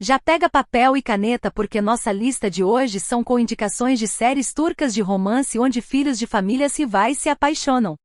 Já pega papel e caneta porque nossa lista de hoje são com indicações de séries turcas de romance onde filhos de famílias rivais se apaixonam.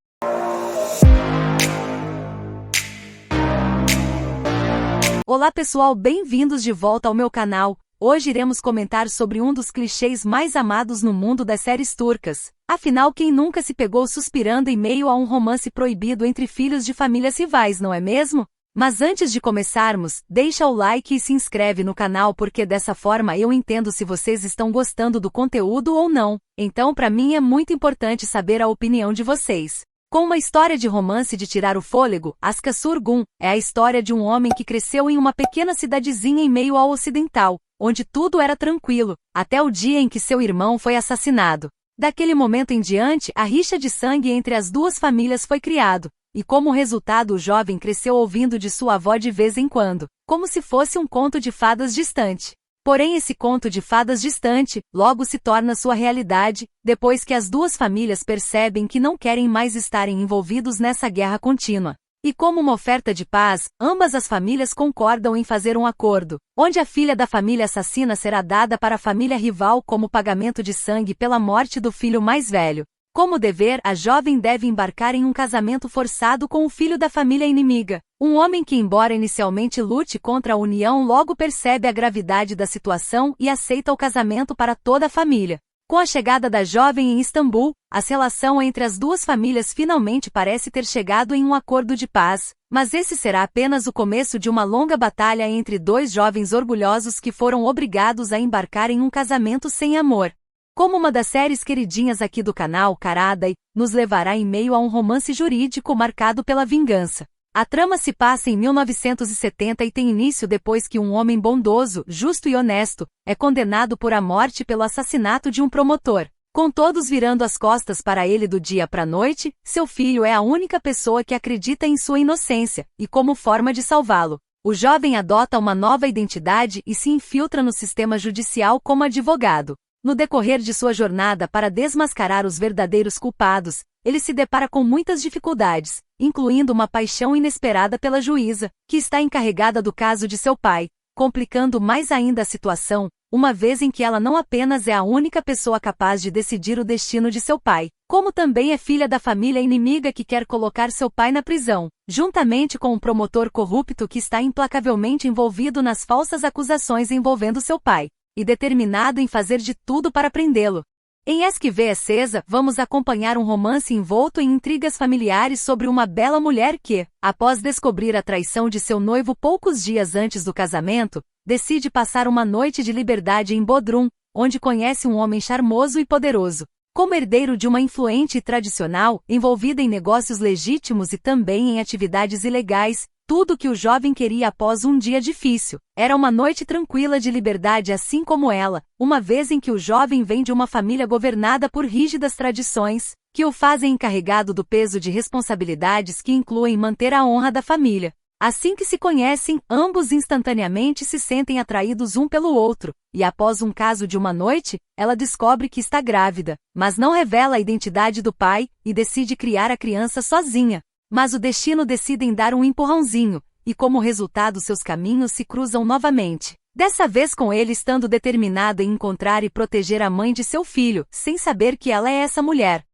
Olá pessoal, bem-vindos de volta ao meu canal. Hoje iremos comentar sobre um dos clichês mais amados no mundo das séries turcas. Afinal, quem nunca se pegou suspirando em meio a um romance proibido entre filhos de famílias rivais, não é mesmo? Mas antes de começarmos, deixa o like e se inscreve no canal porque dessa forma eu entendo se vocês estão gostando do conteúdo ou não. Então para mim é muito importante saber a opinião de vocês. Com uma história de romance de tirar o fôlego, Aşk Surgun é a história de um homem que cresceu em uma pequena cidadezinha em meio ao ocidental, onde tudo era tranquilo, até o dia em que seu irmão foi assassinado. Daquele momento em diante, a rixa de sangue entre as duas famílias foi criado. E como resultado o jovem cresceu ouvindo de sua avó de vez em quando, como se fosse um conto de fadas distante. Porém esse conto de fadas distante, logo se torna sua realidade, depois que as duas famílias percebem que não querem mais estarem envolvidos nessa guerra contínua. E como uma oferta de paz, ambas as famílias concordam em fazer um acordo, onde a filha da família assassina será dada para a família rival como pagamento de sangue pela morte do filho mais velho. Como dever, a jovem deve embarcar em um casamento forçado com o filho da família inimiga. Um homem que, embora inicialmente lute contra a união, logo percebe a gravidade da situação e aceita o casamento para toda a família. Com a chegada da jovem em Istambul, a relação entre as duas famílias finalmente parece ter chegado em um acordo de paz, mas esse será apenas o começo de uma longa batalha entre dois jovens orgulhosos que foram obrigados a embarcar em um casamento sem amor. Como uma das séries queridinhas aqui do canal, Karaday, nos levará em meio a um romance jurídico marcado pela vingança. A trama se passa em 1970 e tem início depois que um homem bondoso, justo e honesto, é condenado por a morte pelo assassinato de um promotor. Com todos virando as costas para ele do dia para a noite, seu filho é a única pessoa que acredita em sua inocência, e como forma de salvá-lo, o jovem adota uma nova identidade e se infiltra no sistema judicial como advogado. No decorrer de sua jornada para desmascarar os verdadeiros culpados, ele se depara com muitas dificuldades, incluindo uma paixão inesperada pela juíza, que está encarregada do caso de seu pai, complicando mais ainda a situação, uma vez em que ela não apenas é a única pessoa capaz de decidir o destino de seu pai, como também é filha da família inimiga que quer colocar seu pai na prisão, juntamente com um promotor corrupto que está implacavelmente envolvido nas falsas acusações envolvendo seu pai, e determinado em fazer de tudo para prendê-lo. Em Aşk Surgun, vamos acompanhar um romance envolto em intrigas familiares sobre uma bela mulher que, após descobrir a traição de seu noivo poucos dias antes do casamento, decide passar uma noite de liberdade em Bodrum, onde conhece um homem charmoso e poderoso. Como herdeiro de uma influente e tradicional, envolvida em negócios legítimos e também em atividades ilegais, tudo que o jovem queria após um dia difícil era uma noite tranquila de liberdade assim como ela, uma vez em que o jovem vem de uma família governada por rígidas tradições, que o fazem encarregado do peso de responsabilidades que incluem manter a honra da família. Assim que se conhecem, ambos instantaneamente se sentem atraídos um pelo outro, e após um caso de uma noite, ela descobre que está grávida, mas não revela a identidade do pai, e decide criar a criança sozinha. Mas o destino decide em dar um empurrãozinho, e como resultado seus caminhos se cruzam novamente. Dessa vez com ele estando determinado em encontrar e proteger a mãe de seu filho, sem saber que ela é essa mulher.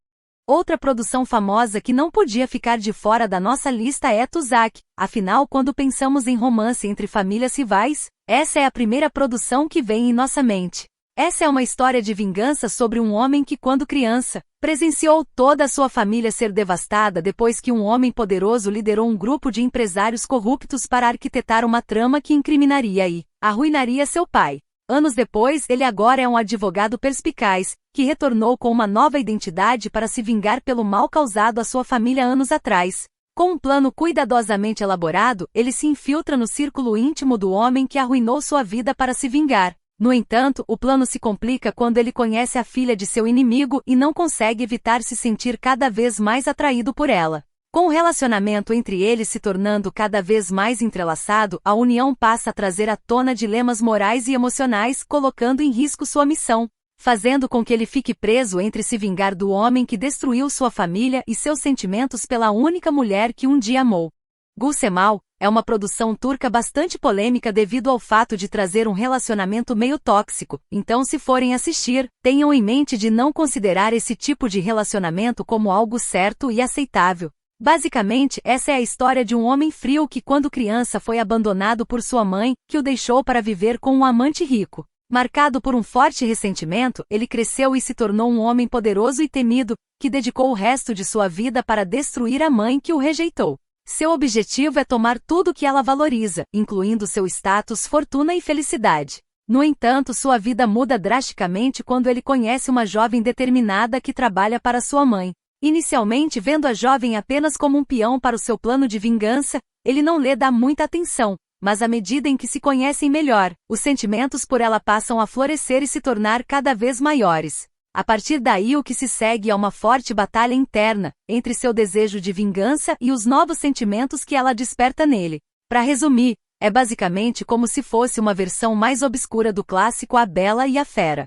Outra produção famosa que não podia ficar de fora da nossa lista é Tuzak. Afinal, quando pensamos em romance entre famílias rivais, essa é a primeira produção que vem em nossa mente. Essa é uma história de vingança sobre um homem que, quando criança, presenciou toda a sua família ser devastada depois que um homem poderoso liderou um grupo de empresários corruptos para arquitetar uma trama que incriminaria e arruinaria seu pai. Anos depois, ele agora é um advogado perspicaz, que retornou com uma nova identidade para se vingar pelo mal causado à sua família anos atrás. Com um plano cuidadosamente elaborado, ele se infiltra no círculo íntimo do homem que arruinou sua vida para se vingar. No entanto, o plano se complica quando ele conhece a filha de seu inimigo e não consegue evitar se sentir cada vez mais atraído por ela. Com o relacionamento entre eles se tornando cada vez mais entrelaçado, a união passa a trazer à tona dilemas morais e emocionais, colocando em risco sua missão, fazendo com que ele fique preso entre se vingar do homem que destruiu sua família e seus sentimentos pela única mulher que um dia amou. Gülsemal, é uma produção turca bastante polêmica devido ao fato de trazer um relacionamento meio tóxico, então se forem assistir, tenham em mente de não considerar esse tipo de relacionamento como algo certo e aceitável. Basicamente, essa é a história de um homem frio que quando criança foi abandonado por sua mãe, que o deixou para viver com um amante rico. Marcado por um forte ressentimento, ele cresceu e se tornou um homem poderoso e temido, que dedicou o resto de sua vida para destruir a mãe que o rejeitou. Seu objetivo é tomar tudo que ela valoriza, incluindo seu status, fortuna e felicidade. No entanto, sua vida muda drasticamente quando ele conhece uma jovem determinada que trabalha para sua mãe. Inicialmente vendo a jovem apenas como um peão para o seu plano de vingança, ele não lhe dá muita atenção, mas à medida em que se conhecem melhor, os sentimentos por ela passam a florescer e se tornar cada vez maiores. A partir daí o que se segue é uma forte batalha interna, entre seu desejo de vingança e os novos sentimentos que ela desperta nele. Para resumir, é basicamente como se fosse uma versão mais obscura do clássico A Bela e a Fera.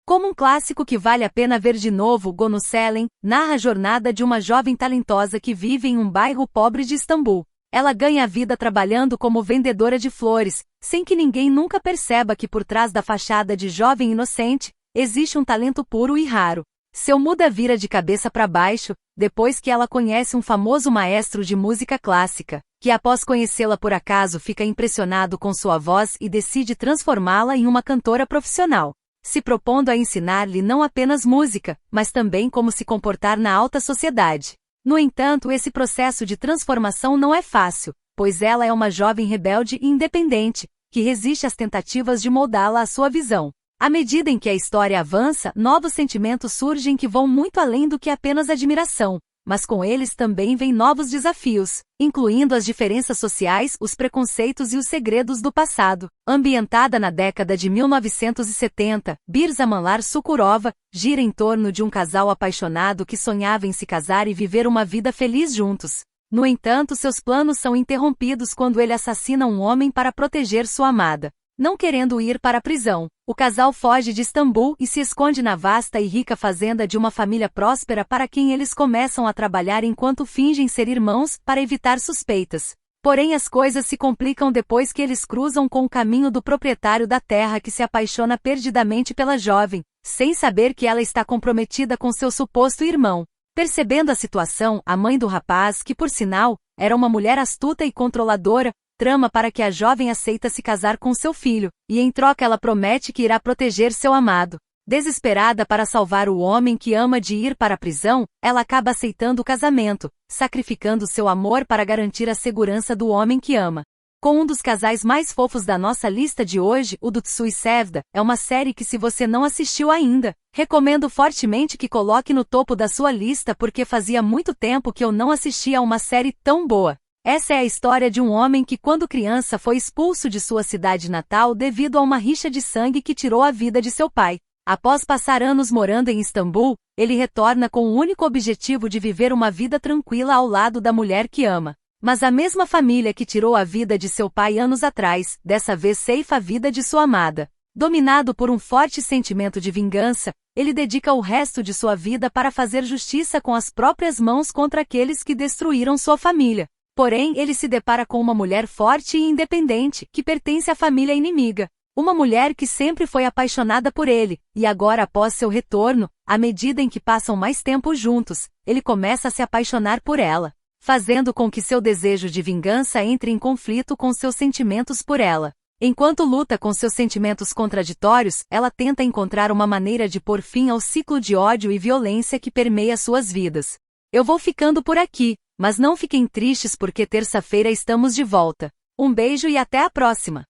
Como um clássico que vale a pena ver de novo, Gönül Selem narra a jornada de uma jovem talentosa que vive em um bairro pobre de Istambul. Ela ganha a vida trabalhando como vendedora de flores, sem que ninguém nunca perceba que por trás da fachada de jovem inocente, existe um talento puro e raro. Seu mundo vira de cabeça para baixo, depois que ela conhece um famoso maestro de música clássica, que após conhecê-la por acaso fica impressionado com sua voz e decide transformá-la em uma cantora profissional, se propondo a ensinar-lhe não apenas música, mas também como se comportar na alta sociedade. No entanto, esse processo de transformação não é fácil, pois ela é uma jovem rebelde e independente, que resiste às tentativas de moldá-la à sua visão. À medida em que a história avança, novos sentimentos surgem que vão muito além do que apenas admiração, mas com eles também vêm novos desafios, incluindo as diferenças sociais, os preconceitos e os segredos do passado. Ambientada na década de 1970, Bir Zamanlar Çukurova gira em torno de um casal apaixonado que sonhava em se casar e viver uma vida feliz juntos. No entanto, seus planos são interrompidos quando ele assassina um homem para proteger sua amada. Não querendo ir para a prisão, o casal foge de Istambul e se esconde na vasta e rica fazenda de uma família próspera para quem eles começam a trabalhar enquanto fingem ser irmãos para evitar suspeitas. Porém, as coisas se complicam depois que eles cruzam com o caminho do proprietário da terra que se apaixona perdidamente pela jovem, sem saber que ela está comprometida com seu suposto irmão. Percebendo a situação, a mãe do rapaz, que por sinal, era uma mulher astuta e controladora, trama para que a jovem aceita se casar com seu filho, e em troca ela promete que irá proteger seu amado. Desesperada para salvar o homem que ama de ir para a prisão, ela acaba aceitando o casamento, sacrificando seu amor para garantir a segurança do homem que ama. Com um dos casais mais fofos da nossa lista de hoje, o do Tsuyu Sevda, é uma série que se você não assistiu ainda, recomendo fortemente que coloque no topo da sua lista porque fazia muito tempo que eu não assistia a uma série tão boa. Essa é a história de um homem que quando criança foi expulso de sua cidade natal devido a uma rixa de sangue que tirou a vida de seu pai. Após passar anos morando em Istambul, ele retorna com o único objetivo de viver uma vida tranquila ao lado da mulher que ama. Mas a mesma família que tirou a vida de seu pai anos atrás, dessa vez ceifa a vida de sua amada. Dominado por um forte sentimento de vingança, ele dedica o resto de sua vida para fazer justiça com as próprias mãos contra aqueles que destruíram sua família. Porém, ele se depara com uma mulher forte e independente, que pertence à família inimiga. Uma mulher que sempre foi apaixonada por ele, e agora após seu retorno, à medida em que passam mais tempo juntos, ele começa a se apaixonar por ela, fazendo com que seu desejo de vingança entre em conflito com seus sentimentos por ela. Enquanto luta com seus sentimentos contraditórios, ela tenta encontrar uma maneira de pôr fim ao ciclo de ódio e violência que permeia suas vidas. Eu vou ficando por aqui, mas não fiquem tristes porque terça-feira estamos de volta. Um beijo e até a próxima!